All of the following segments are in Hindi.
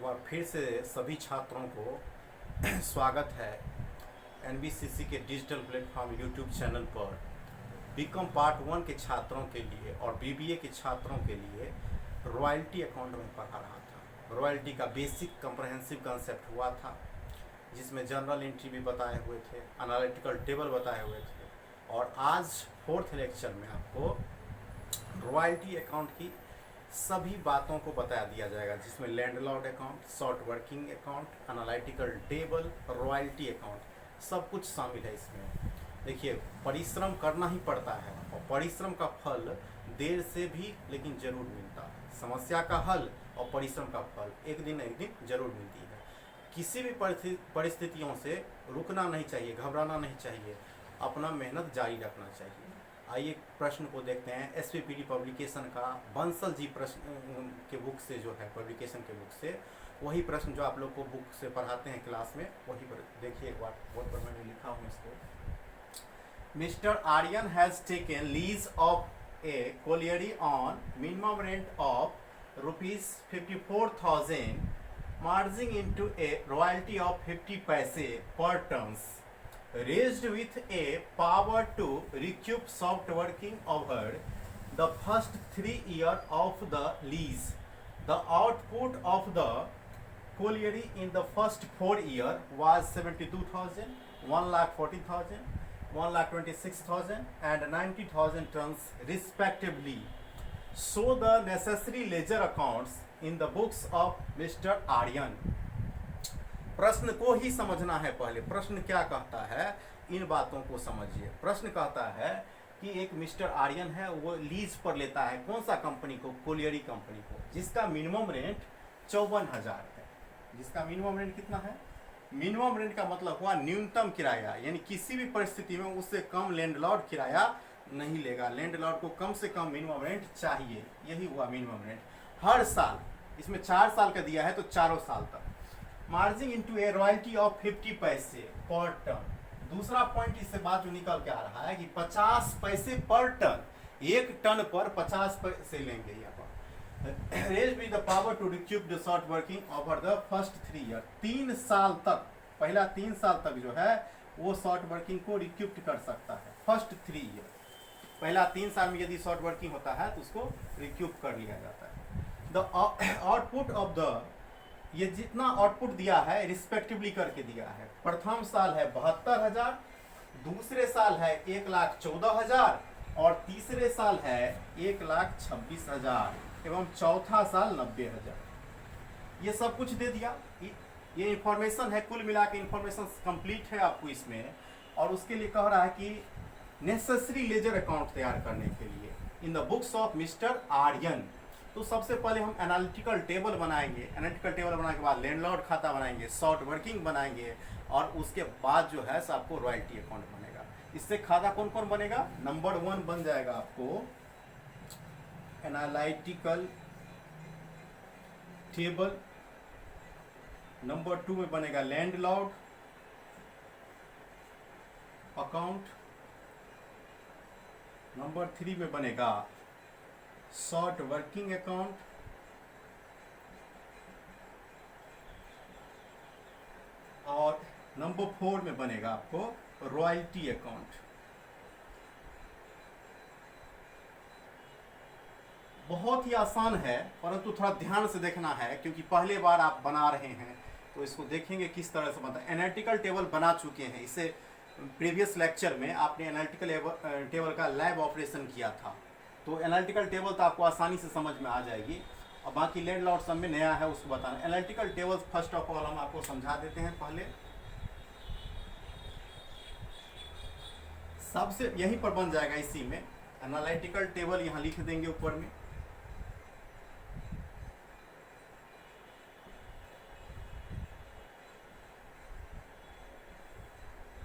एक बार फिर से सभी छात्रों को स्वागत है एनबीसीसी के डिजिटल प्लेटफॉर्म यूट्यूब चैनल पर। बीकॉम पार्ट 1 के छात्रों के लिए और बीबीए के छात्रों के लिए रॉयल्टी अकाउंट में पढ़ा रहा था। रॉयल्टी का बेसिक कम्प्रहेंसिव कंसेप्ट हुआ था, जिसमें जनरल एंट्री भी बताए हुए थे, एनालिटिकल टेबल बताए हुए थे। और आज 4th लेक्चर में आपको रॉयल्टी अकाउंट की सभी बातों को बता दिया जाएगा, जिसमें landlord account, short working account, analytical table, royalty account सब कुछ शामिल है इसमें। देखिए, परिश्रम करना ही पड़ता है और परिश्रम का फल देर से भी लेकिन जरूर मिलता है। समस्या का हल और परिश्रम का फल एक दिन जरूर मिलती है। किसी भी परिस्थितियों से रुकना नहीं चाहिए, घबराना नहीं चाहिए, अपना मेहनत जारी रखना चाहिए। आइए प्रश्न को देखते हैं। एसपीपीडी पब्लिकेशन का बंसल जी प्रश्न के बुक से जो है, पब्लिकेशन के बुक से वही प्रश्न जो आप लोग को बुक से पढ़ाते हैं क्लास में, वही पर देखिए एक बार। बोर्ड पर मैंने लिखा हूँ इसको। Mister Aryan has taken lease of a colliery on minimum rent of ₹54,000 merging into a royalty of 50 पैसे per tons, raised with a power to recoup soft working over the first 3 years of the lease. The output of the colliery in the first 4 years was 72,000, 1,40,000, 1,26,000 and 90,000 tons respectively. So the necessary ledger accounts in the books of Mr. Aryan. प्रश्न को ही समझना है पहले। प्रश्न क्या कहता है, इन बातों को समझिए। प्रश्न कहता है कि एक मिस्टर आर्यन है, वो लीज पर लेता है कौन सा कंपनी को? कोलियरी कंपनी को, जिसका मिनिमम रेंट 54,000 है। जिसका मिनिमम रेंट कितना है? मिनिमम रेंट का मतलब हुआ न्यूनतम किराया, यानी किसी भी परिस्थिति में उससे कम लैंडलॉर्ड किराया नहीं लेगा। लैंडलॉर्ड को कम से कम मिनिमम रेंट चाहिए, यही हुआ मिनिमम रेंट। हर साल, इसमें 4 साल का दिया है तो चारों साल तक। Margin into a royalty of 50 पैसे पर टन। दूसरा पॉइंट इससे बात जो निकल के आ रहा है कि 50 पैसे पर टन, एक टन पर 50 पैसे लेंगे यहाँ पर। Raise with the power to recoup the short working over the first 3 year. 3 साल तक, पहला 3 साल तक जो है वो शॉर्ट वर्किंग को रिक्यूप कर सकता है। फर्स्ट 3 ईयर, पहला 3 साल में यदि शॉर्ट वर्किंग होता है तो उसको रिक्यूप कर लिया जाता है। द आउटपुट ऑफ द, ये जितना आउटपुट दिया है रिस्पेक्टिवली करके दिया है। प्रथम साल है 72,000, दूसरे साल है 1,14,000 और तीसरे साल है 1,26,000 एवं चौथा साल 90,000। ये सब कुछ दे दिया। ये इंफॉर्मेशन है, कुल मिला के इंफॉर्मेशन कंप्लीट है आपको इसमें। और उसके लिए कह रहा है कि नेसेसरी लेजर अकाउंट तैयार करने के लिए in the books of mister Aryan. तो सबसे पहले हम एनालिटिकल टेबल बनाएंगे। एनालिटिकल टेबल बनाने के बाद लैंडलॉर्ड खाता बनाएंगे, शॉर्ट वर्किंग बनाएंगे और उसके बाद जो है आपको रॉयल्टी अकाउंट बनेगा। इससे खाता कौन कौन बनेगा? नंबर 1 बन जाएगा आपको एनालिटिकल टेबल, नंबर 2 में बनेगा लैंडलॉर्ड अकाउंट, नंबर 3 में बनेगा शॉर्ट वर्किंग अकाउंट, और नंबर 4 में बनेगा आपको रॉयल्टी अकाउंट। बहुत ही आसान है, परंतु थोड़ा ध्यान से देखना है, क्योंकि पहले बार आप बना रहे हैं तो इसको देखेंगे किस तरह से बनता है। एनालिटिकल टेबल बना चुके हैं, इससे प्रीवियस लेक्चर में आपने एनालिटिकल टेबल का लैब ऑपरेशन किया था, तो एनालिटिकल टेबल तो आपको आसानी से समझ में आ जाएगी। और बाकी लैंडलॉर्ड सब में नया है उसको बताना। Analytical table first of all हम आपको समझा देते हैं। पहले सबसे यहीं पर बन जाएगा, इसी में एनालिटिकल टेबल यहाँ लिख देंगे ऊपर में।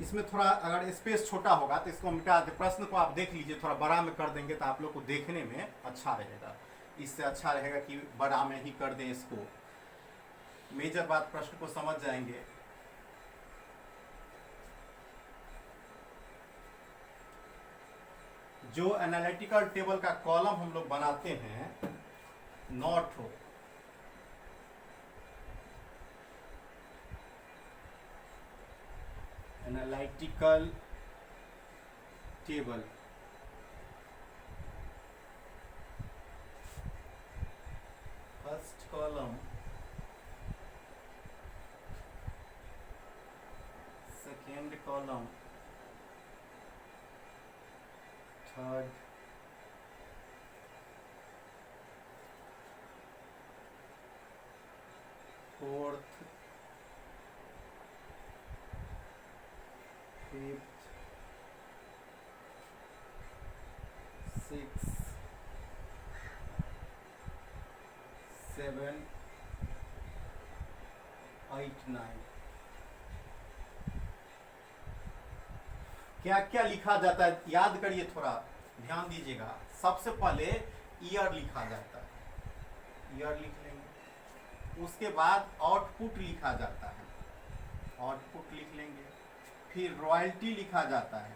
इसमें थोड़ा अगर स्पेस छोटा होगा तो इसको मिटा दे। प्रश्न को आप देख लीजिए, थोड़ा बड़ा में कर देंगे तो आप लोग को देखने में अच्छा रहेगा। इससे अच्छा रहेगा कि बड़ा में ही कर दें इसको। मेजर बात प्रश्न को समझ जाएंगे। जो एनालिटिकल टेबल का कॉलम हम लोग बनाते हैं, not row, analytical table. First column, second column, third, fourth, fifth, six, seven, 8, 9। क्या क्या लिखा जाता है याद करिए, थोड़ा ध्यान दीजिएगा। सबसे पहले ईयर लिखा जाता है, ईयर लिख लेंगे। उसके बाद आउटपुट लिखा जाता है, आउटपुट लिख लेंगे। फिर रॉयल्टी लिखा जाता है,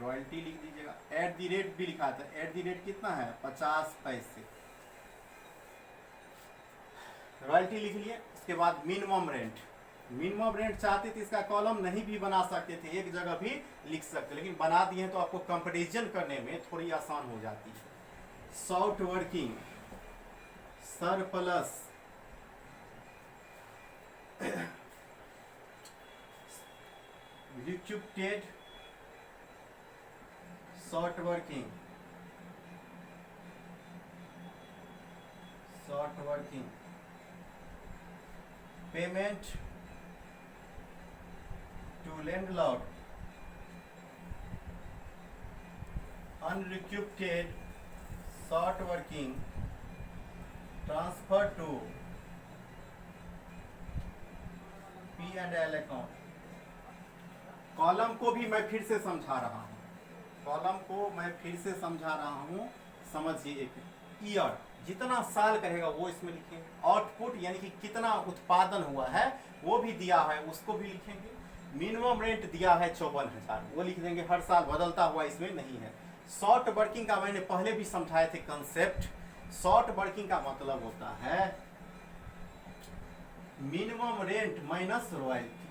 रॉयल्टी लिख दीजिएगा। एट द रेट भी लिखा जाता है, एट द रेट कितना है 50 पैसे, रॉयल्टी लिख लिए। उसके बाद मिनिमम रेंट, मिनिमम रेंट चाहते थे इसका कॉलम नहीं भी बना सकते थे, एक जगह भी लिख सकते, लेकिन बना दिए तो आपको कंपैरिजन करने में थोड़ी आसान हो जाती है। Short working, surplus, recruited, short working, short working, payment to landlord, unrecruited, short working, transfer to P&L account. Column को भी मैं फिर से समझा रहा हूँ, कॉलम को मैं फिर से समझा रहा हूँ, समझिए। एक ईयर जितना साल कहेगा वो इसमें लिखेंगे, आउटपुट यानी कि कितना उत्पादन हुआ है वो भी दिया है उसको भी लिखेंगे, मिनिमम रेंट दिया है 54,000 वो लिख देंगे, हर साल बदलता हुआ इसमें नहीं है। शॉर्ट वर्किंग का मैंने पहले भी समझाए थे कंसेप्ट। शॉर्ट वर्किंग का मतलब होता है मिनिमम रेंट माइनस रॉयल्टी।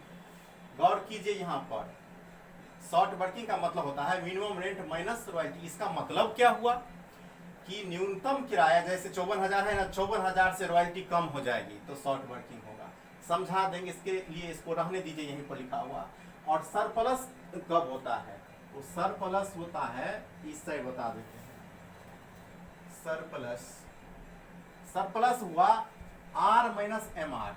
गौर कीजिए यहाँ पर, शॉर्ट वर्किंग का मतलब होता है मिनिमम रेंट माइनस रॉयल्टी। इसका मतलब क्या हुआ कि न्यूनतम किराया जैसे 54,000 है ना, 54,000 से रॉयल्टी कम हो जाएगी तो शॉर्ट वर्किंग होगा। समझा देंगे, इसके लिए इसको रहने दीजिए यहीं पर लिखा हुआ। और सरप्लस कब होता है, वो सरप्लस होता है, इस साइड बता देते हैं। सरप्लस, सरप्लस हुआ आर माइनस एम आर,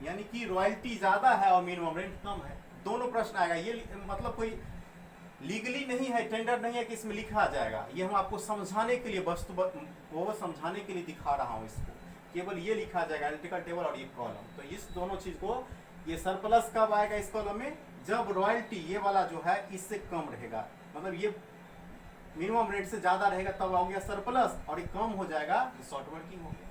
यानी कि रॉयल्टी ज्यादा है और मिनिमम रेंट कम है। दोनों प्रश्न आएगा, ये मतलब कोई लीगली नहीं है, टेंडर नहीं है कि इसमें लिखा जाएगा। ये हम आपको समझाने के लिए, वस्तु वो समझाने के लिए दिखा रहा हूँ इसको, केवल ये लिखा जाएगा एनालिटिकल टेबल और ये कॉलम। तो इस दोनों चीज को, ये सरप्लस कब आएगा इस कॉलम में, जब रॉयल्टी ये वाला जो है इससे कम रहेगा, मतलब ये मिनिमम रेट से ज्यादा रहेगा तब हो गया सरप्लस, और ये कम हो जाएगा तो शॉर्ट वर्किंग हो गया।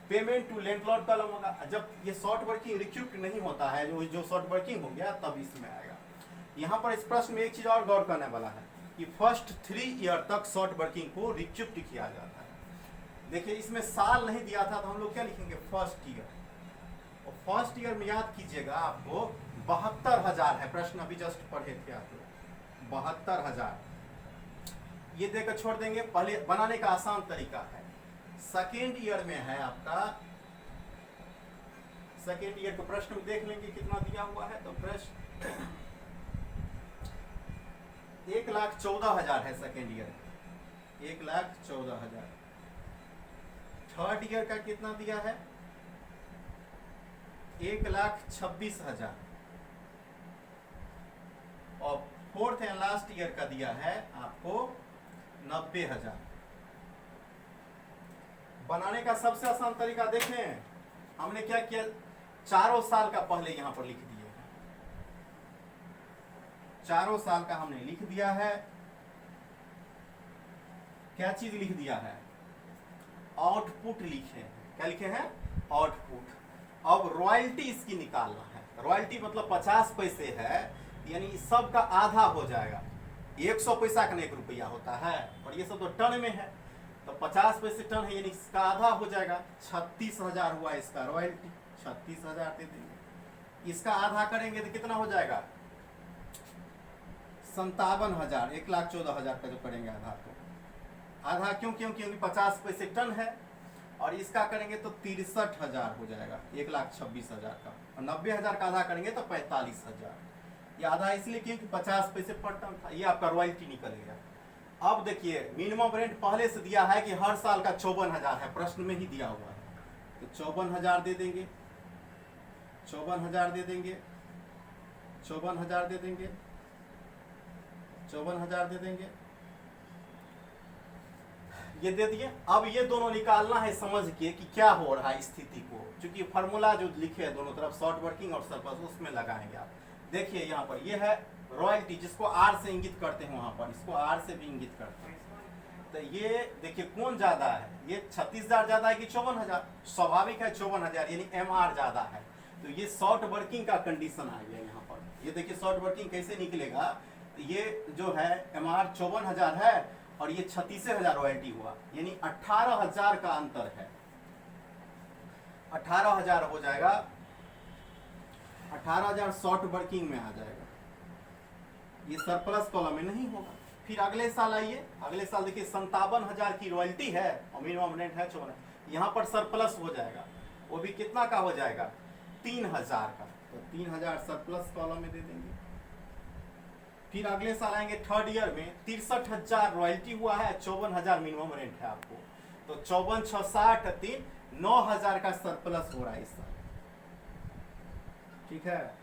पेमेंट टू लैंडलॉर्ड कॉलम होगा जब ये शॉर्ट वर्किंग रिक्रूट नहीं होता है, जो शॉर्ट वर्किंग हो गया तब इसमें आएगा। यहाँ पर इस प्रश्न में एक चीज और गौर करने वाला है कि फर्स्ट 3 ईयर तक शॉर्ट वर्किंग को रिक्रूट किया जाता है। देखिए इसमें साल नहीं दिया था तो हम लोग क्या लिखेंगे, फर्स्ट ईयर। और फर्स्ट ईयर में याद कीजिएगा आपको 72,000 है, प्रश्न अभी जस्ट पढ़े थे आप लोग, 72,000 ये देकर छोड़ देंगे। पहले बनाने का आसान तरीका है, सेकेंड ईयर में है आपका, सेकेंड ईयर को प्रश्न में देख लेंगे कितना दिया हुआ है। तो प्रश्न 1,14,000 है सेकेंड ईयर, 1,14,000। थर्ड ईयर का कितना दिया है, 1,26,000। और फोर्थ एंड लास्ट ईयर का दिया है आपको 90,000। बनाने का सबसे आसान तरीका देखें, हमने क्या किया, चारों साल का पहले यहां पर लिख दिया, चारों साल का हमने लिख दिया है। क्या चीज लिख दिया है, आउटपुट लिखे हैं, क्या लिखे हैं, आउटपुट। अब रॉयल्टी इसकी निकालना है, रॉयल्टी मतलब 50 पैसे है, यानी सब का आधा हो जाएगा। 100 पैसा का 1 रुपया होता है, और ये सब तो टन में है, तो 50 पैसे टन है, यानी इसका आधा हो जाएगा। 36,000 हुआ इसका रॉयल्टी, 36,000 दे देंगे। इसका आधा करेंगे तो कितना हो जाएगा, 57,000, 1,14,000 का जो करेंगे आधा, तो आधा क्योंकि 50 पैसे टन है, और इसका करेंगे तो 63,000 हो जाएगा, 1,26,000 का, और 90,000 का आधा करेंगे तो 45,000। ये आधा इसलिए क्योंकि 50 पैसे पर टन था, ये आपका रॉयल्टी निकल गया। अब देखिए मिनिमम रेंट पहले से दिया है कि हर साल का 54,000 है, प्रश्न में ही दिया हुआ है, तो 54,000 दे देंगे, 54,000 दे देंगे, 54,000 दे देंगे, 54,000 दे देंगे, ये दे दिए। अब ये दोनों निकालना है समझ के कि क्या हो रहा है स्थिति को, क्योंकि फार्मूला जो लिखे है दोनों तरफ शॉर्ट वर्किंग और सरप्लस, उसमें लगाएंगे आप। देखिए यहाँ पर ये है रॉयल्टी, जिसको आर से इंगित करते हैं, वहां पर इसको आर से भी इंगित करते हैं। तो ये देखिए कौन ज्यादा है, ये 36,000 ज्यादा है कि 54,000? स्वाभाविक है 54,000, यानी एम आर ज्यादा है। तो ये शॉर्ट वर्किंग का कंडीशन आ गया यहाँ पर। ये देखिए शॉर्ट वर्किंग कैसे निकलेगा, तो ये जो है एम आर 54,000 है और ये 36,000 रॉयल्टी हुआ, यानी 18,000 का अंतर है। 18,000 हो जाएगा, 18,000 शॉर्ट वर्किंग में आ जाएगा, ये सरप्लस कॉलम में नहीं होगा। फिर अगले साल आइए, अगले साल देखिए 57,000 की रॉयल्टी है और मिनिमम रेंट है 54, यहाँ पर सरप्लस हो जाएगा, वो भी कितना का हो जाएगा, 3,000 का, तो 3,000 सरप्लस कॉलम में दे देंगे। फिर अगले साल आएंगे थर्ड ईयर में, 63,000 रॉयल्टी हुआ है, 54,000 मिनिमम रेंट है आपको, तो 54 6 60 3 9,000 का सरप्लस हो रहा है इस साल। ठीक है,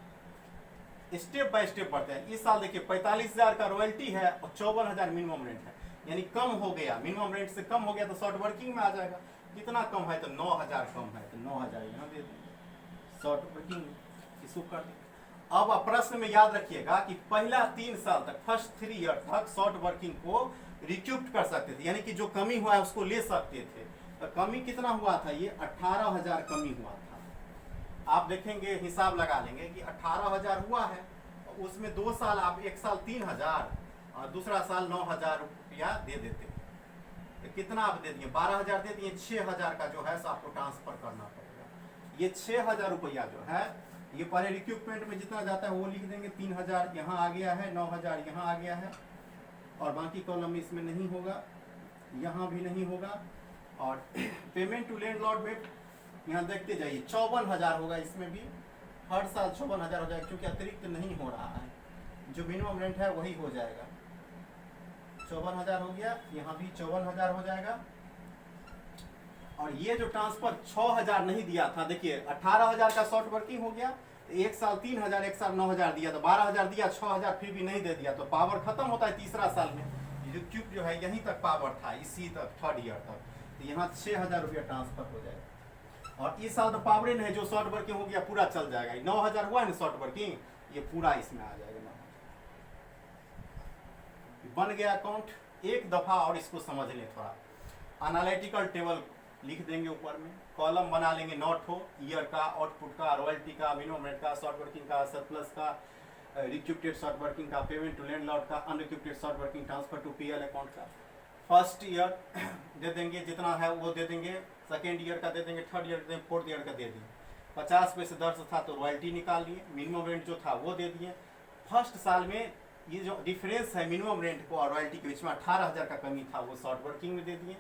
स्टेप बाय स्टेप बढ़ते हैं। इस साल देखिए 45,000 का रॉयल्टी है और 54,000 मिनिमम रेंट है, यानी कम हो गया, मिनिमम रेंट से कम हो गया, तो शॉर्ट वर्किंग में आ जाएगा। कितना कम है, तो 9,000 कम है, तो 9,000 यहाँ दे देंगे शॉर्ट वर्किंग, इसको कर देंगे। अब प्रश्न में याद रखिएगा कि पहला 3 साल तक, फर्स्ट 3 ईयर तक शॉर्ट वर्किंग को रिक्यूप्ट कर सकते थे, यानी कि जो कमी हुआ है उसको ले सकते थे। तो कमी कितना हुआ था, ये 18,000 कमी हुआ था। आप देखेंगे, हिसाब लगा लेंगे कि 18,000 हुआ है, उसमें 2 साल आप, एक साल 3,000 और दूसरा साल 9,000 रुपया दे देते, तो कितना आप दे दिए, 12,000 दे दिए, 6,000 का जो है सो आपको ट्रांसफर करना पड़ेगा। ये 6,000 रुपया जो है, ये पहले रिक्यूपमेंट में जितना जाता है वो लिख देंगे, 3,000 यहाँ आ गया है, 9,000 यहाँ आ गया है, और बाकी कॉलम इसमें नहीं होगा, यहाँ भी नहीं होगा। और पेमेंट टू लैंडलॉर्ड में यहाँ देखते जाइए 54,000 होगा, इसमें भी हर साल 54,000 हो जाएगा, क्योंकि अतिरिक्त नहीं हो रहा है, जो मिनिमम रेंट है वही हो जाएगा। 54,000 हो गया, यहाँ भी 54,000 हो जाएगा। और ये जो ट्रांसफर 6,000 नहीं दिया था, देखिए 18,000 का शॉर्ट वर्किंग हो गया, एक साल 3,000 एक साल 9,000 दिया, तो 12,000 दिया, 6,000 फिर भी नहीं दे दिया, तो पावर खत्म होता है तीसरा साल में। रिक्यूप जो है यहीं तक पावर था, इसी तक थर्ड ईयर तक, तो यहाँ 6,000 रुपया ट्रांसफर हो जाएगा। और इस साल तो पावर नहीं, जो शॉर्ट वर्किंग हो गया पूरा चल जाएगा, 9,000 हुआ है ना शॉर्ट वर्किंग, ये पूरा इसमें आ जाएगा। बन गया अकाउंट। एक दफा और इसको समझ लें थोड़ा, एनालिटिकल टेबल लिख देंगे ऊपर में, कॉलम बना लेंगे, नोट हो ईयर का, आउटपुट का, रॉयल्टी का, मिनिमम रेंट का, शॉर्ट वर्किंग का, सरप्लस का, रिक्यूप्टेड शॉर्ट वर्किंग का, पेमेंट टू लैंडलॉर्ड का, unrecouped short working, transfer to PL account का। फर्स्ट ईयर दे देंगे जितना है वो दे देंगे, सेकेंड ईयर का दे देंगे, थर्ड ईयर दे देंगे, फोर्थ ईयर का दे देंगे। 50 पैसे दर था तो रॉयल्टी निकाल लिए, मिनिमम रेंट जो था वो दे दिए। फर्स्ट साल में ये जो डिफरेंस है मिनिमम रेंट को और रॉयल्टी के बीच में 18,000 का कमी था, वो शॉर्ट वर्किंग में दे दिए।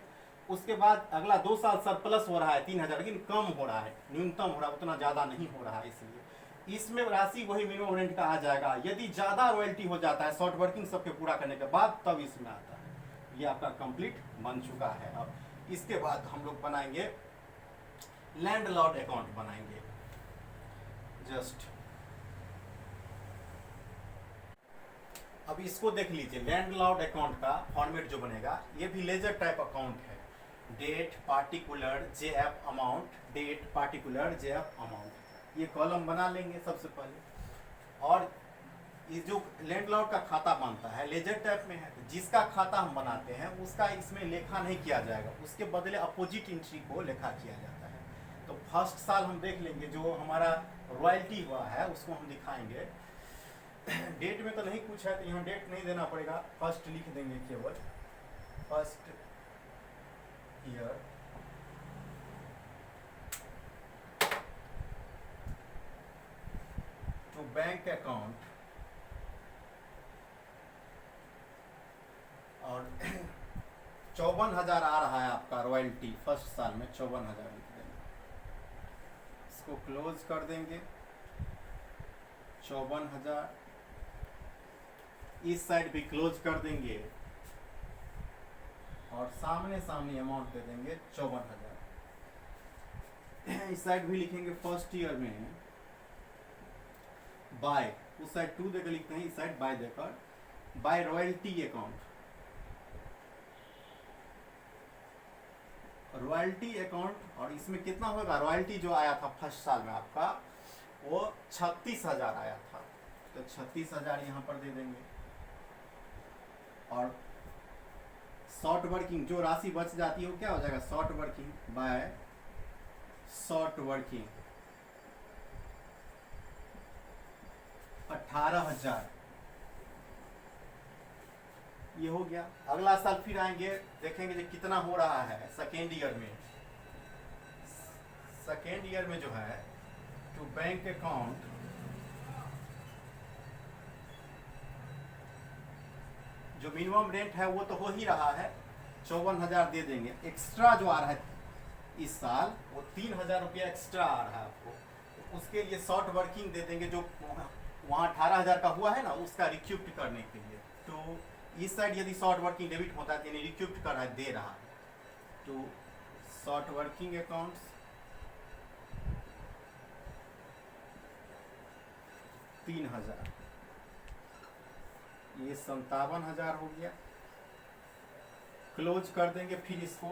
उसके बाद अगला 2 साल सरप्लस हो रहा है 3,000, लेकिन कम हो रहा है, न्यूनतम हो रहा है, उतना ज़्यादा नहीं हो रहा है, इसलिए इसमें राशि वही मिनिमम रेंट का आ जाएगा। यदि ज़्यादा रॉयल्टी हो जाता है शॉर्ट वर्किंग सबके पूरा करने के बाद, तब इसमें आता है। ये आपका कंप्लीट बन चुका है। अब इसके बाद हम लोग बनाएंगे लैंडलॉर्ड अकाउंट बनाएंगे। जस्ट अब इसको देख लीजिए, लैंडलॉर्ड अकाउंट का फॉर्मेट जो बनेगा, ये भी लेजर टाइप अकाउंट है। Date particular JF amount, date particular JF amount, ये कॉलम बना लेंगे सबसे पहले। और ये जो लैंडलॉर्ड का खाता बनता है लेजर टाइप में है, तो जिसका खाता हम बनाते हैं उसका इसमें लेखा नहीं किया जाएगा, उसके बदले अपोजिट एंट्री को लेखा किया जाता है। तो फर्स्ट साल हम देख लेंगे, जो हमारा रॉयल्टी हुआ है उसको हम दिखाएंगे। डेट में तो नहीं कुछ है, तो यहाँ डेट नहीं देना पड़ेगा, फर्स्ट लिख देंगे केवल, first year to bank account और 54,000 आ रहा है आपका रॉयल्टी फर्स्ट साल में, 54,000 लिख देंगे, इसको क्लोज कर देंगे। 54,000 इस साइड भी क्लोज कर देंगे और सामने सामने अमाउंट दे देंगे 54,000। इस साइड भी लिखेंगे फर्स्ट ईयर में बाय, उस साइड 2 देकर लिखते हैं, इस साइड बाय देकर, by royalty account. Royalty account, और इसमें कितना होगा, रॉयल्टी जो आया था फर्स्ट साल में आपका वो 36,000 आया था, तो 36,000 यहाँ पर दे देंगे। और शॉर्ट वर्किंग जो राशि बच जाती है वो क्या हो जाएगा, short working bye short working 18,000 ये हो गया। अगला साल फिर आएंगे, देखेंगे जो कितना हो रहा है सेकेंड ईयर में। सेकेंड ईयर में जो है टू बैंक अकाउंट जो मिनिमम रेंट है वो तो हो ही रहा है, 54,000 दे देंगे। एक्स्ट्रा जो आ रहा है इस साल वो 3,000 रुपया एक्स्ट्रा आ रहा है आपको, तो उसके लिए शॉर्ट वर्किंग दे देंगे, जो वहाँ 18,000 का हुआ है ना उसका रिक्यूप्ट करने के लिए। तो इस साइड यदि शॉर्ट वर्किंग डेबिट होता है तो यानी रिक्यूप्ट कर रहा है, दे रहा है, तो शॉर्ट वर्किंग अकाउंट्स 3,000, ये 57,000 हो गया, क्लोज कर देंगे। फिर इसको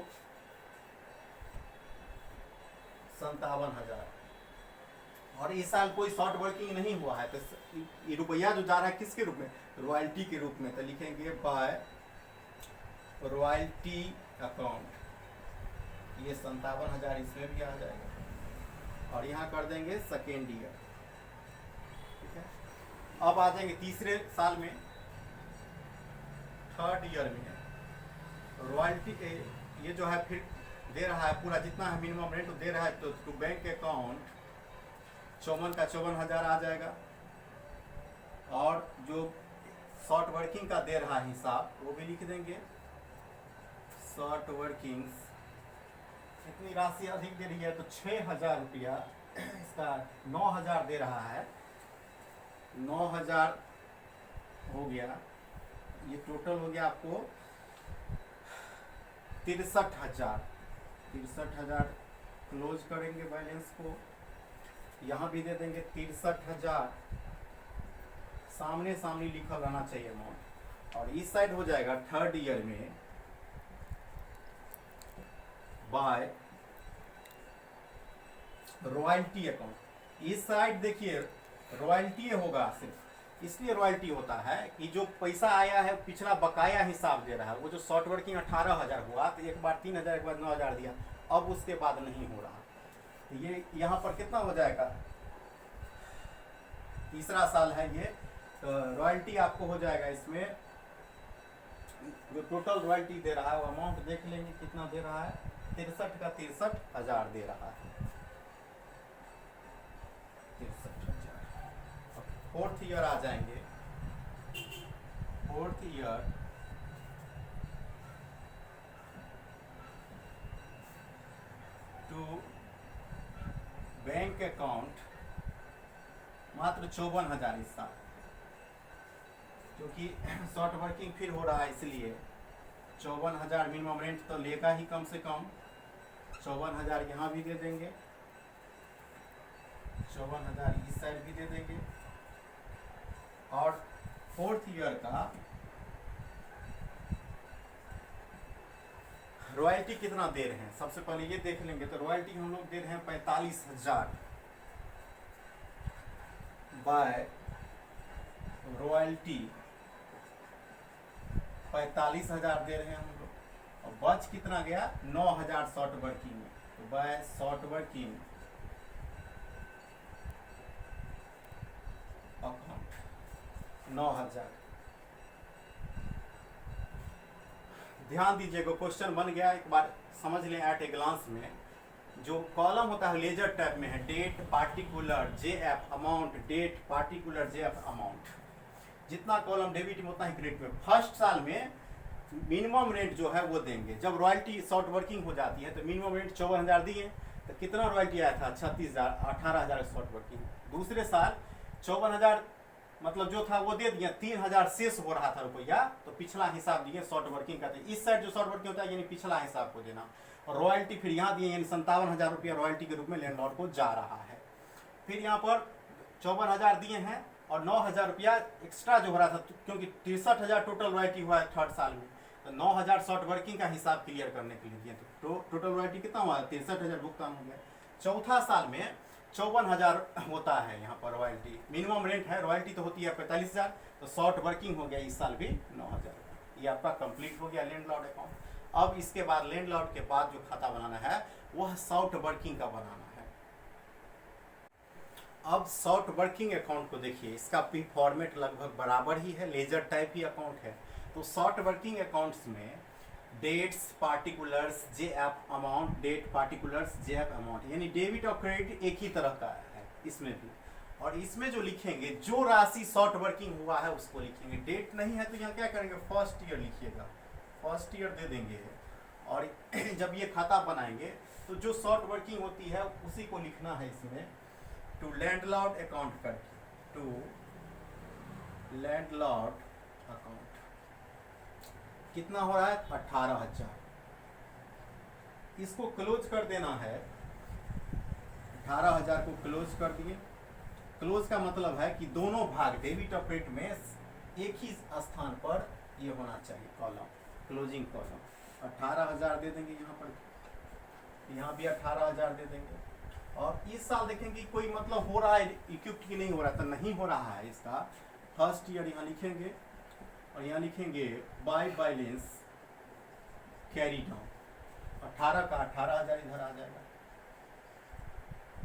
57,000, और इस साल कोई शॉर्ट वर्किंग नहीं हुआ है तो ये रुपया जो जा रहा है किसके रूप में, रॉयल्टी के रूप में, तो लिखेंगे बाय रॉयल्टी अकाउंट, ये 57,000 इसमें भी आ जाएगा, और यहाँ कर देंगे सेकेंड ईयर। ठीक है, अब आ जाएंगे तीसरे साल में, थर्ड ईयर में रॉयल्टी ये जो है फिर दे रहा है पूरा जितना है मिनिमम रेंट दे रहा है, तो टू बैंक अकाउंट 54 का 54,000 आ जाएगा, और जो शॉर्ट वर्किंग का दे रहा है हिसाब वो भी लिख देंगे। शॉर्ट वर्किंग्स इतनी राशि अधिक दे रही है तो 6,000 रुपया, इसका 9,000 दे रहा है, 9,000 हो गया, ये टोटल हो गया आपको 63,000। 63,000 क्लोज करेंगे बैलेंस को, यहाँ भी दे देंगे 63,000, सामने सामने लिखा रहना चाहिए अमाउंट। और इस साइड हो जाएगा थर्ड ईयर में बाय रॉयल्टी अकाउंट। इस साइड देखिए रॉयल्टी होगा सिर्फ, इसलिए रॉयल्टी होता है कि जो पैसा आया है पिछला बकाया हिसाब दे रहा है। वो जो शॉर्ट वर्किंग 18,000 हुआ तो एक बार 3,000 एक बार 9,000 दिया, अब उसके बाद नहीं हो रहा। तो ये यहाँ पर कितना हो जाएगा, तीसरा साल है ये, तो रॉयल्टी आपको हो जाएगा इसमें जो टोटल रॉयल्टी दे रहा है वो अमाउंट देख लेंगे कितना दे रहा है, 63 का 63,000 दे रहा है, 63,000। फोर्थ ईयर आ जाएंगे, fourth year to bank account मात्र 54,000 इस साल, क्योंकि शॉर्ट वर्किंग फिर हो रहा है इसलिए 54,000 मिनिमम रेंट तो लेगा ही कम से कम, 54,000 यहाँ भी दे देंगे, 54,000 इस साइड भी दे देंगे। और फोर्थ ईयर का रॉयल्टी कितना दे रहे हैं सबसे पहले ये देख लेंगे। तो रॉयल्टी हम लोग दे रहे हैं 45,000 बाय रॉयल्टी, 45,000 दे रहे हैं हम लोग, और बच कितना गया 9,000 शॉर्ट वर्किंग में, तो बाय शॉर्ट वर्किंग अकाउंट 9,000। ध्यान दीजिएगा क्वेश्चन बन गया, एक बार समझ लें एट ए ग्लांस में। जो कॉलम होता है लेजर टाइप में है, date particular JF amount, date particular JF amount, जितना कॉलम डेबिट में उतना ही क्रेडिट में। फर्स्ट साल में मिनिमम रेंट जो है वो देंगे। जब रॉयल्टी शॉर्ट वर्किंग हो जाती है तो मिनिमम रेंट 54,000 दिए, तो कितना रॉयल्टी आया था? 36,000, 18,000 शॉर्ट वर्किंग। दूसरे साल 54,000 मतलब जो था वो दे दिया, 3,000 शेष हो रहा था रुपया, तो पिछला हिसाब दिए शॉर्ट वर्किंग का। इस साइड जो शॉर्ट वर्किंग होता है यानी पिछला हिसाब को देना, और रॉयल्टी फिर यहाँ दिए, यानी 57,000 रुपया रॉयल्टी के रूप में लैंडलॉर्ड को जा रहा है। फिर यहाँ पर 54,000 दिए हैं और 9,000 रुपया एक्स्ट्रा जो हो रहा था, क्योंकि 63,000 टोटल रॉयल्टी हुआ है थर्ड साल में, तो 9,000 शॉर्ट वर्किंग का हिसाब क्लियर करने के लिए दिए, तो टोटल रॉयल्टी कितना हुआ? 63,000 भुगतान हो गया। चौथा साल में 54,000 होता है यहाँ पर रॉयल्टी, मिनिमम रेंट है, रॉयल्टी तो होती है 45,000, तो शॉर्ट वर्किंग हो गया इस साल भी 9,000। ये आपका कंप्लीट हो गया लैंडलॉर्ड अकाउंट। अब इसके बाद लैंडलॉर्ड के बाद जो खाता बनाना है वह शॉर्ट वर्किंग का बनाना है। अब शॉर्ट वर्किंग अकाउंट को देखिए, इसका भी फॉर्मेट लगभग बराबर ही है, लेजर टाइप ही अकाउंट है। तो शॉर्ट वर्किंग अकाउंट्स में dates particulars J F amount, date particulars J F amount, यानी डेबिट और क्रेडिट एक ही तरह का है इसमें भी। और इसमें जो लिखेंगे, जो राशि शॉर्ट वर्किंग हुआ है उसको लिखेंगे। डेट नहीं है तो यहाँ क्या करेंगे? फर्स्ट ईयर लिखिएगा, फर्स्ट ईयर दे देंगे। और जब ये खाता बनाएंगे तो जो शॉर्ट वर्किंग होती है उसी को लिखना है इसमें, टू लैंडलॉर्ड अकाउंट करके, टू लैंडलॉर्ड अकाउंट। कितना हो रहा है? 18,000। इसको क्लोज कर देना है, 18,000 को क्लोज कर दिए। क्लोज का मतलब है कि दोनों भाग डेबिट और क्रेडिट में एक ही स्थान पर ये होना चाहिए कॉलम, क्लोजिंग कॉलम। 18,000 दे देंगे यहाँ पर, यहाँ भी 18,000 दे देंगे। और इस साल देखेंगे कोई मतलब हो रहा है इक्विप्ड की नहीं हो रहा, तो नहीं हो रहा है इसका। फर्स्ट ईयर यहाँ लिखेंगे और यहाँ लिखेंगे बाय बैलेंस कैरी डाउन, 18 का 18,000 इधर आ जाएगा।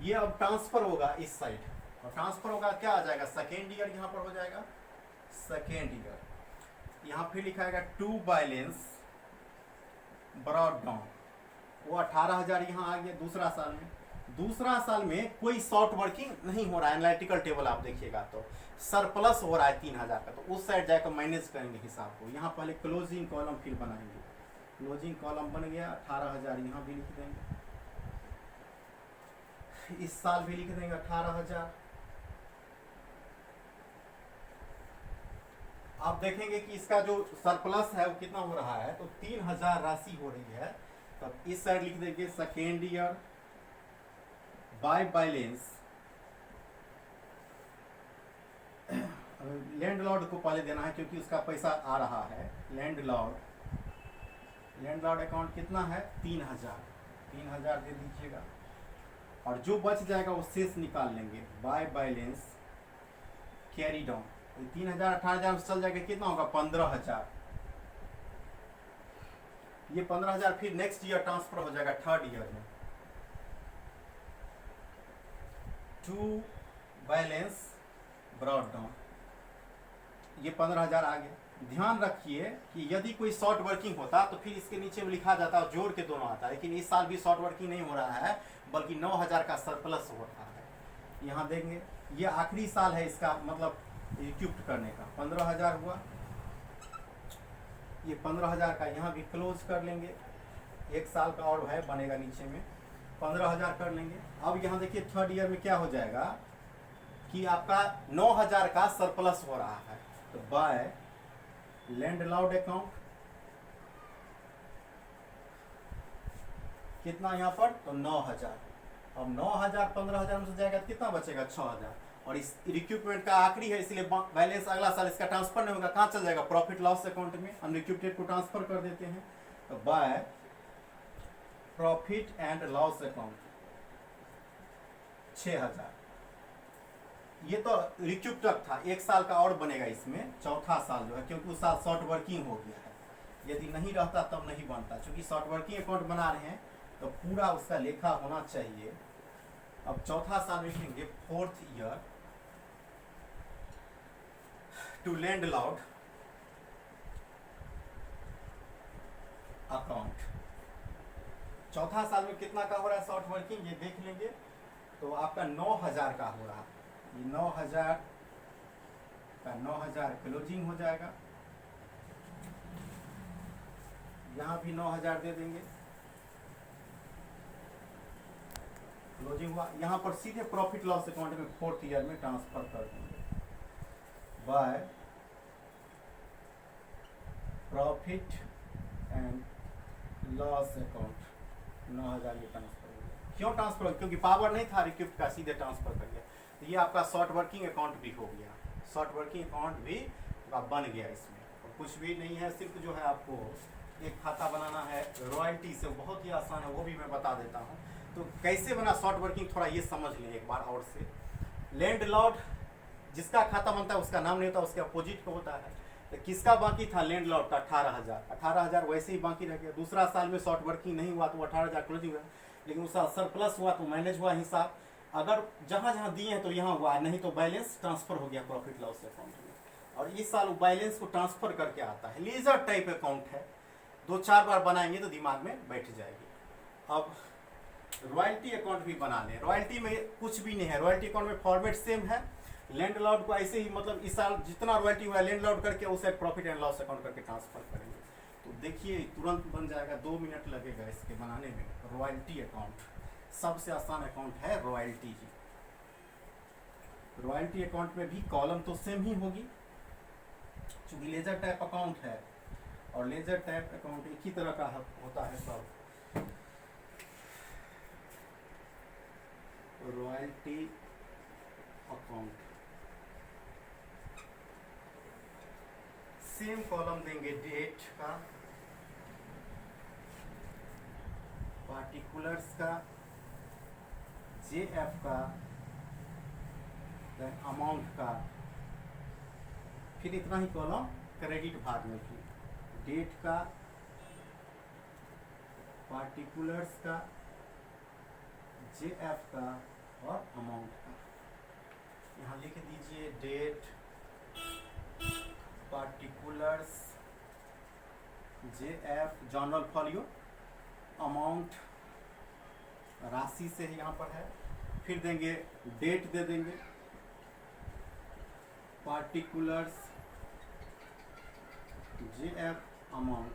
ये अब ट्रांसफर होगा इस साइड, और ट्रांसफर होगा क्या आ जाएगा? सेकेंड ईयर यहाँ पर हो जाएगा, सेकेंड ईयर। यहाँ फिर लिखाएगा टू बैलेंस ब्रॉड डाउन, वो 18,000 यहाँ आ गया दूसरा साल में। दूसरा साल में कोई शॉर्ट वर्किंग नहीं हो रहा है, एनालिटिकल टेबल आप देखिएगा तो सरप्लस हो रहा है 3,000 का, तो उस साइड जाकर मैनेज करेंगे हिसाब को। यहाँ पहले क्लोजिंग कॉलम फिर बनाएंगे, क्लोजिंग कॉलम बन गया, 18,000 यहाँ भी लिख देंगे, इस साल भी लिख देंगे 18,000। आप देखेंगे कि इसका जो सरप्लस है वो कितना हो रहा है, तो 3,000 राशि हो रही है। तो इस साइड लिख देंगे second year by balance, landlord को पहले देना है क्योंकि उसका पैसा आ रहा है। लैंडलॉर्ड अकाउंट कितना है? 3,000 दे दीजिएगा, और जो बच जाएगा वो शेष निकाल लेंगे। बाय बैलेंस कैरी डाउन, 3,000 18,000 चल जाएगा, कितना होगा? 15,000। ये 15,000 फिर नेक्स्ट ईयर ट्रांसफर हो जाएगा थर्ड ईयर में, टू बैलेंस ब्रॉड डाउन, ये 15,000 आ गया। ध्यान रखिए कि यदि कोई शॉर्ट वर्किंग होता तो फिर इसके नीचे में लिखा जाता और जोड़ के दोनों आता है, लेकिन इस साल भी शॉर्ट वर्किंग नहीं हो रहा है, बल्कि 9,000 का सरप्लस हो रहा है। यहाँ देंगे, ये आखिरी साल है इसका मतलब इक्विप्ड करने का, 15,000 हुआ। ये 15,000 का यहाँ भी क्लोज कर लेंगे, एक साल का और है बनेगा नीचे में, 15,000 कर लेंगे। अब यहाँ देखिए थर्ड ईयर में क्या हो जाएगा कि आपका 9,000 का सरप्लस हो रहा है, तो बाय लैंडलॉर्ड अकाउंट कितना यहाँ पर? तो 9,000। अब 9,000 15,000 में से जाएगा तो कितना बचेगा? 6,000। और इस रिक्यूपमेंट का आखिरी है इसलिए बैलेंस अगला साल इसका ट्रांसफर नहीं होगा, कहाँ चल जाएगा? प्रॉफिट लॉस अकाउंट में हम रिक्यूपमेंट को ट्रांसफर कर देते हैं। तो by profit and loss account 6,000। ये तो रिक्यूब तक था, एक साल का और बनेगा इसमें, चौथा साल जो है, क्योंकि उस साल शॉर्ट वर्किंग हो गया है। यदि नहीं रहता तब नहीं बनता, क्योंकि शॉर्ट वर्किंग अकाउंट बना रहे हैं तो पूरा उसका लेखा होना चाहिए। अब चौथा साल लिखेंगे fourth year to landlord account. चौथा साल में कितना का हो रहा है शॉर्ट वर्किंग, ये देख लेंगे। तो आपका 9,000 का हो रहा है, ये 9,000 का 9,000 क्लोजिंग हो जाएगा। यहाँ भी 9,000 दे देंगे, क्लोजिंग हुआ। यहाँ पर सीधे प्रॉफिट लॉस अकाउंट में 4th ईयर में ट्रांसफर कर देंगे by profit and loss account. 9,000 ये ट्रांसफर हो गया। क्यों ट्रांसफर हो गया? क्योंकि पावर नहीं था रिक्विप्ट का, सीधे ट्रांसफर कर गया। तो ये आपका शॉर्ट वर्किंग अकाउंट भी हो गया, शॉर्ट वर्किंग अकाउंट भी बन गया। इसमें और कुछ भी नहीं है, सिर्फ जो है आपको एक खाता बनाना है रॉयल्टी से, बहुत ही आसान है, वो भी मैं बता देता हूँ। तो कैसे बना शॉर्ट वर्किंग, थोड़ा ये समझ लें एक बार और से। लैंडलॉर्ड जिसका खाता बनता है उसका नाम नहीं होता, उसके अपोजिट को होता है। तो किसका बाकी था? लैंडलॉर्ड का 18,000 वैसे ही बाकी रह गया। दूसरा साल में शॉर्ट वर्किंग नहीं हुआ तो 18,000 क्लोजिंग हुआ, लेकिन उसका सरप्लस हुआ तो मैनेज हुआ हिसाब। अगर जहाँ जहाँ दिए हैं तो यहाँ हुआ, नहीं तो बैलेंस ट्रांसफर हो गया प्रॉफिट लॉस अकाउंट में। और इस साल बैलेंस को ट्रांसफर करके आता है। लेजर टाइप अकाउंट है, 2-4 बार बनाएंगे तो दिमाग में बैठ जाएगी। अब रॉयल्टी अकाउंट भी बना लें। रॉयल्टी में कुछ भी नहीं है, रॉयल्टी अकाउंट में फॉर्मेट सेम है। लैंडलॉर्ड को ऐसे ही, मतलब इस साल जितना रॉयल्टी हुआ है लैंडलॉर्ड करके उसे प्रॉफिट एंड लॉस अकाउंट करके ट्रांसफर करेंगे। तो देखिए तुरंत बन जाएगा, 2 मिनट लगेगा इसके बनाने में। रॉयल्टी अकाउंट सबसे आसान अकाउंट है, रॉयल्टी ही। रॉयल्टी अकाउंट में भी कॉलम तो सेम ही होगी, चूंकि लेजर टाइप अकाउंट है और लेजर टाइप अकाउंट एक ही तरह का होता है सब। रॉयल्टी अकाउंट सेम कॉलम देंगे, डेट का, पार्टिकुलर्स का, जेएफ का, देन अमाउंट का, फिर इतना ही कॉलम क्रेडिट भाग में भी, डेट का, पार्टिकुलर्स का, जेएफ का और अमाउंट का। यहाँ लिख दीजिए date, particulars, JF general folio, amount राशि से यहाँ पर है, फिर देंगे डेट दे देंगे, पार्टिकुलर्स, जेएफ, अमाउंट।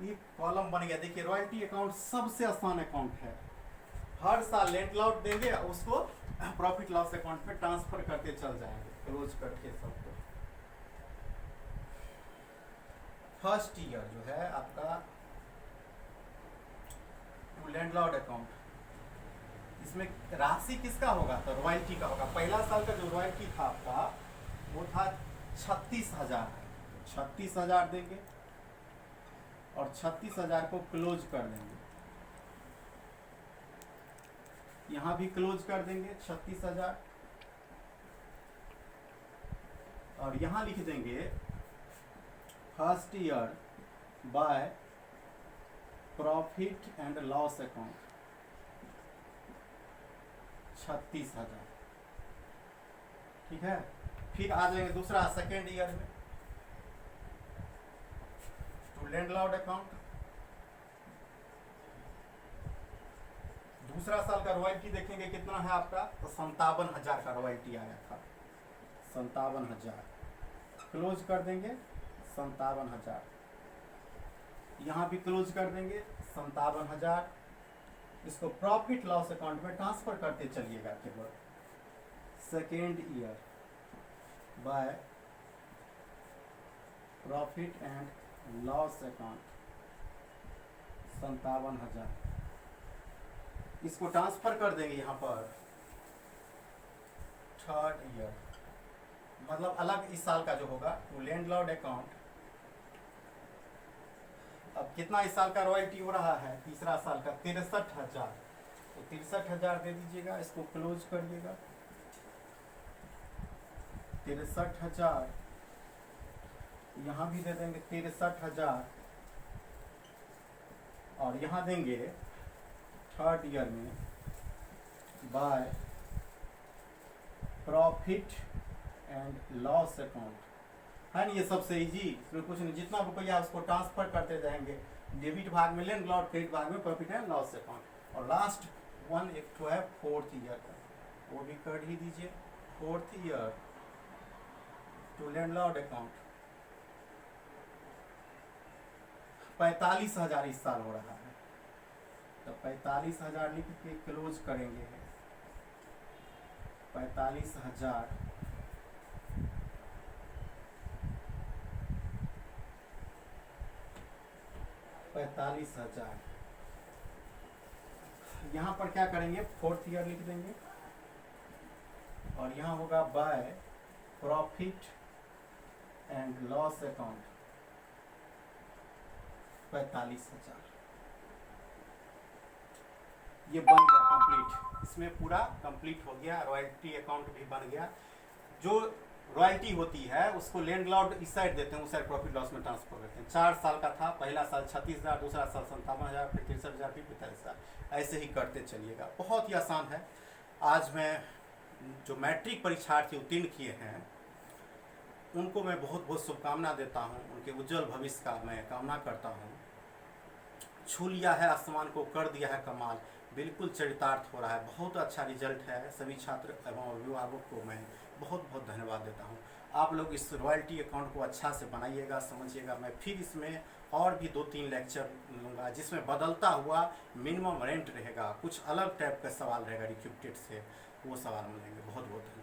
ये कॉलम बन गया। देखिए रॉयल्टी अकाउंट सबसे आसान अकाउंट है। हर साल लैंडलॉर्ड देंगे, उसको प्रॉफिट लॉस अकाउंट में ट्रांसफर करते चल जाएंगे, क्लोज करके सबको। फर्स्ट ईयर जो है आपका टू लैंडलॉर्ड अकाउंट, इसमें राशि किसका होगा? तो रॉयल्टी का होगा। पहला साल का जो रॉयल्टी था आपका वो था 36,000, 36,000 देंगे और 36,000 को क्लोज कर देंगे। यहाँ भी क्लोज कर देंगे 36,000 और यहाँ लिख देंगे first year by profit and loss account 36,000। ठीक है, फिर आ जाएंगे दूसरा सेकेंड ईयर में टू लैंडलॉर्ड अकाउंट। दूसरा साल का रॉयल्टी देखेंगे कितना है आपका, तो 57,000 का रॉयल्टी आया था, 57,000 क्लोज कर देंगे, 57,000 यहाँ भी क्लोज कर देंगे, 57,000। इसको प्रॉफिट लॉस अकाउंट में ट्रांसफर करते चलिएगा केवल। Second year by profit and loss account 57,000 इसको ट्रांसफर कर देंगे यहाँ पर थर्ड ईयर, मतलब अलग इस साल का जो होगा टू लैंडलॉर्ड अकाउंट। अब कितना इस साल का रॉयल्टी हो रहा है तीसरा साल का? 63,000, तो 63,000 दे दीजिएगा, इसको क्लोज कर दिएगा। 63,000 यहाँ भी दे देंगे 63,000 और यहाँ देंगे थर्ड ईयर में by profit and loss account. है ना, ये सबसे इजी, इसमें कुछ नहीं, जितना रुपया उसको ट्रांसफर करते जाएंगे। डेबिट भाग में लैंडलॉर्ड, क्रेडिट भाग में प्रॉफिट एंड लॉस अकाउंट। और लास्ट वन एक तो है फोर्थ ईयर का, वो भी कर ही दीजिए। Fourth year to landlord account 45,000 इस साल हो रहा है। तो 45,000 लिख के क्लोज करेंगे। 45,000 45,000 यहाँ पर क्या करेंगे, 4th ईयर लिख देंगे और यहाँ होगा by profit and loss account 45,000। ये बन गया कंप्लीट, इसमें पूरा कंप्लीट हो गया। रॉयल्टी अकाउंट भी बन गया। जो रॉयल्टी होती है उसको लैंडलॉर्ड इस साइड देते हैं, उस साइड प्रॉफिट लॉस में ट्रांसफर करते हैं। 4 साल का था, पहला साल 36,000, दूसरा साल 57,000, फिर 63,000, फिर 45,000, ऐसे ही करते चलिएगा। बहुत ही आसान है। आज मैं जो मैट्रिक परीक्षार्थी उत्तीर्ण किए हैं उनको मैं बहुत बहुत शुभकामना देता हूँ, उनके उज्जवल भविष्य का मैं कामना करता हूँ। छू लिया है आसमान को, कर दिया है कमाल, बिल्कुल चरितार्थ हो रहा है। बहुत अच्छा रिजल्ट है। सभी छात्र एवं अभिभावकों को मैं बहुत बहुत धन्यवाद देता हूँ। आप लोग इस रॉयल्टी अकाउंट को अच्छा से बनाइएगा, समझिएगा। मैं फिर इसमें और भी 2-3 लेक्चर लूँगा जिसमें बदलता हुआ मिनिमम रेंट रहेगा, कुछ अलग टाइप का सवाल रहेगा रिक्यूटेड से, वो सवाल मिलेंगे। बहुत बहुत धन्यवाद।